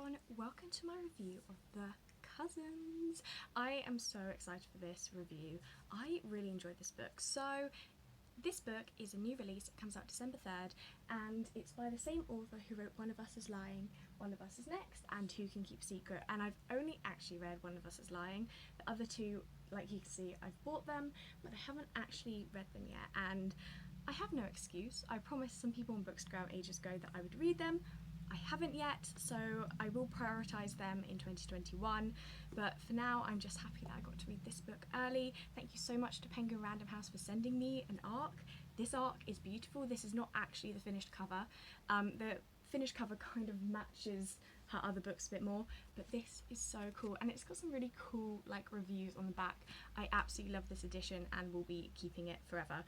everyone, welcome to my review of The Cousins. I am so excited for this review. I really enjoyed this book. So this book is a new release. It comes out December 3rd and it's by the same author who wrote One of Us is Lying, One of Us is Next and Who Can Keep a Secret, and I've only actually read One of Us is Lying. The other two, like you can see, I've bought them but I haven't actually read them yet, and I have no excuse. I promised some people on Bookstagram ages ago that I would read them. I haven't yet, so I will prioritise them in 2021, but for now I'm just happy that I got to read this book early. Thank you so much to Penguin Random House for sending me an ARC. This ARC is beautiful. This is not actually the finished cover. The finished cover kind of matches her other books a bit more, but this is so cool, and it's got some really cool like reviews on the back. I absolutely love this edition and will be keeping it forever.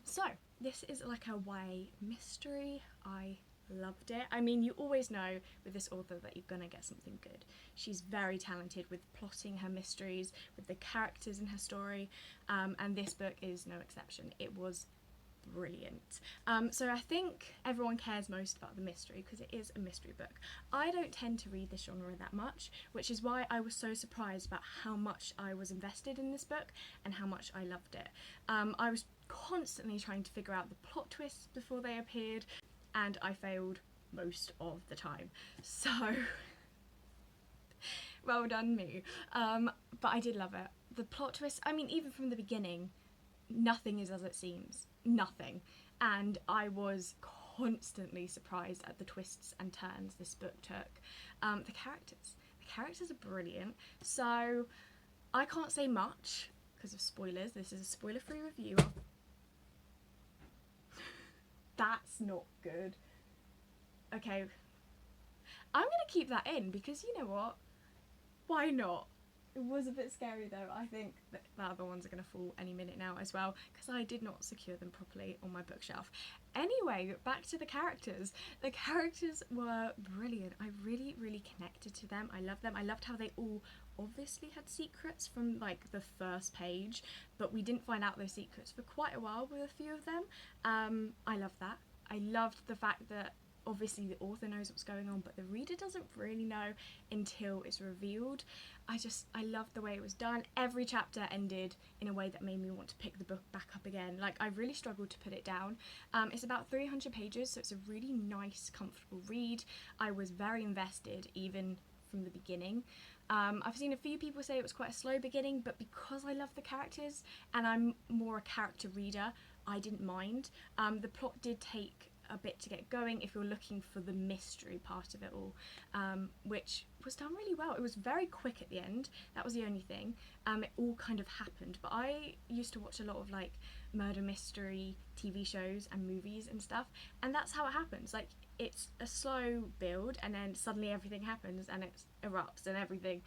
So this is like a YA mystery. I loved it. I mean, you always know with this author that you're gonna get something good. She's very talented with plotting her mysteries, with the characters in her story, and this book is no exception. It was brilliant. So I think everyone cares most about the mystery because it is a mystery book. I don't tend to read this genre that much, which is why I was so surprised about how much I was invested in this book and how much I loved it. I was constantly trying to figure out the plot twists before they appeared, and I failed most of the time, so well done me. But I did love it. The plot twist, I mean, even from the beginning, nothing is as it seems. Nothing. And I was constantly surprised at the twists and turns this book took. The characters are brilliant, so I can't say much because of spoilers. This is a spoiler-free review. That's not good. Okay, I'm gonna keep that in because you know what? Why not? It was a bit scary though. I think that the other ones are gonna fall any minute now as well because I did not secure them properly on my bookshelf. Anyway, back to the characters. The characters were brilliant. I really connected to them. I loved them. I loved how they all obviously had secrets from like the first page, but we didn't find out those secrets for quite a while with a few of them. I loved that. I loved the fact that obviously the author knows what's going on, but the reader doesn't really know until it's revealed. I loved the way it was done. Every chapter ended in a way that made me want to pick the book back up again. Like, I really struggled to put it down. It's about 300 pages, so it's a really nice, comfortable read. I was very invested even from the beginning. I've seen a few people say it was quite a slow beginning, but because I love the characters and I'm more a character reader, I didn't mind. The plot did take a bit to get going if you're looking for the mystery part of it all, which was done really well. It was very quick at the end. That was the only thing. It all kind of happened, but I used to watch a lot of like murder mystery TV shows and movies and stuff, and that's how it happens. Like, it's a slow build and then suddenly everything happens and it erupts and everything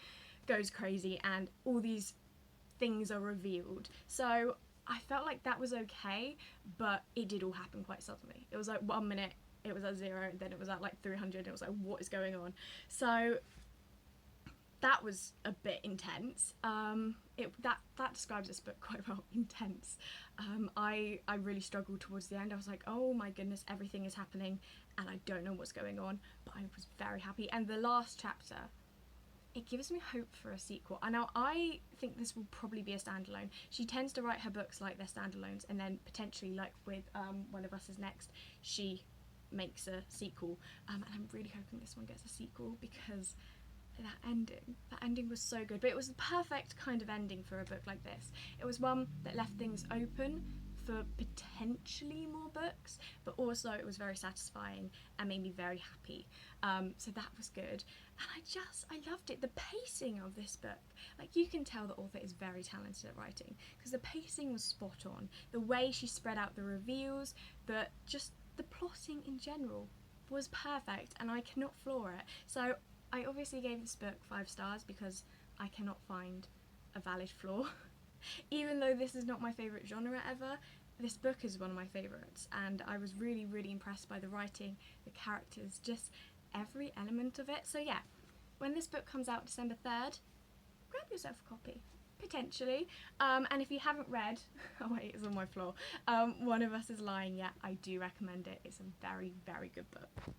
goes crazy and all these things are revealed. So I felt like that was okay, but it did all happen quite suddenly. It was like 1 minute it was at 0, then it was at like 300, it was like, what is going on? So that was a bit intense. That describes this book quite well, intense. I really struggled towards the end. I was like, oh my goodness, everything is happening and I don't know what's going on, but I was very happy. And the last chapter, it gives me hope for a sequel. And now I think this will probably be a standalone. She tends to write her books like they're standalones, and then potentially, like with One of Us is Next, she makes a sequel. And I'm really hoping this one gets a sequel because that ending was so good. But it was the perfect kind of ending for a book like this. It was one that left things open for potentially more books, but also it was very satisfying and made me very happy. So that was good. And I loved it. The pacing of this book, like, you can tell the author is very talented at writing because the pacing was spot on. The way she spread out the reveals, just the plotting in general was perfect, and I cannot flaw it. So I obviously gave this book 5 stars because I cannot find a valid flaw. Even though this is not my favourite genre ever, this book is one of my favourites, and I was really impressed by the writing, the characters, just every element of it. So yeah, when this book comes out December 3rd, grab yourself a copy, potentially. And if you haven't read, oh wait, it's on my floor, One of Us is Lying yet, I do recommend it. It's a very good book.